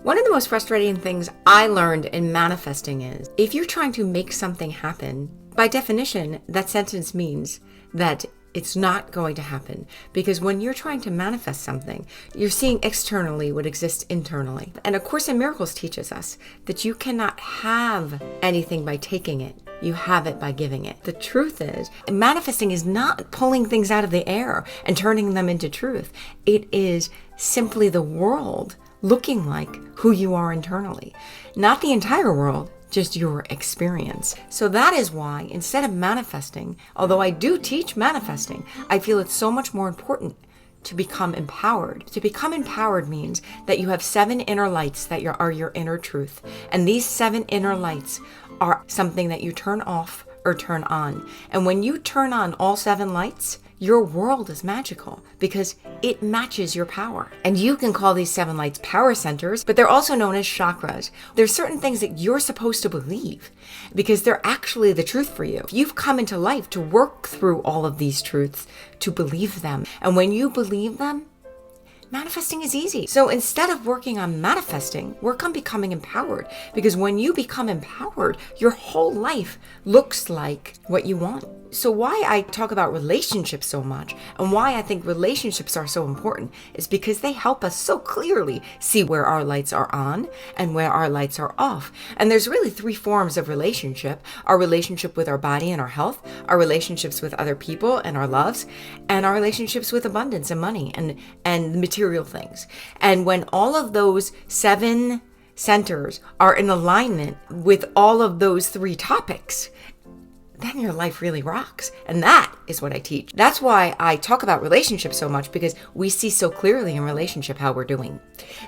One of the most frustrating things I learned in manifesting is if you're trying to make something happen, by definition, that sentence means that it's not going to happen. Because when you're trying to manifest something, you're seeing externally what exists internally. And A Course in Miracles teaches us that you cannot have anything by taking it. You have it by giving it. The truth is, manifesting is not pulling things out of the air and turning them into truth. It is simply the world looking like who you are internally. Not the entire world, just your experience. So that is why instead of manifesting, although I do teach manifesting, I feel it's so much more important to become empowered. To become empowered means that you have 7 inner lights that are your inner truth. And these 7 inner lights are something that you turn off or turn on. And when you turn on all 7 lights, your world is magical because it matches your power. And you can call these 7 lights power centers, but they're also known as chakras. There's certain things that you're supposed to believe because they're actually the truth for you. You've come into life to work through all of these truths, to believe them. And when you believe them, manifesting is easy. So instead of working on manifesting, work on becoming empowered. Because when you become empowered, your whole life looks like what you want. So why I talk about relationships so much and why I think relationships are so important is because they help us so clearly see where our lights are on and where our lights are off. And there's really 3 forms of relationship: our relationship with our body and our health, our relationships with other people and our loves, and our relationships with abundance and money and material things. And when all of those 7 centers are in alignment with all of those 3 topics, then your life really rocks. And that is what I teach. That's why I talk about relationships so much, because we see so clearly in relationship how we're doing.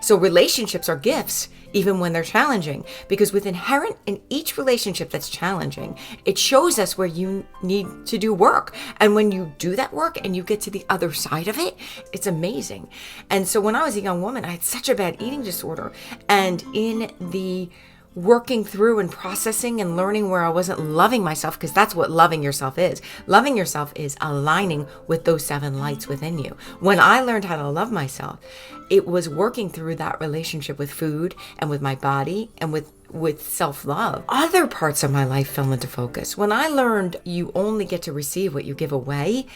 So relationships are gifts, even when they're challenging, because with inherent in each relationship that's challenging, it shows us where you need to do work. And when you do that work and you get to the other side of it, it's amazing. And so when I was a young woman, I had such a bad eating disorder. And in the working through and processing and learning where I wasn't loving myself, because that's what loving yourself is. Loving yourself is aligning with those 7 lights within you. When I learned how to love myself, it was working through that relationship with food and with my body and with self-love. Other parts of my life fell into focus. When I learned you only get to receive what you give away,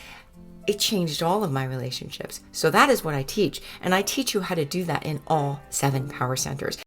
it changed all of my relationships. So that is what I teach. And I teach you how to do that in all 7 power centers.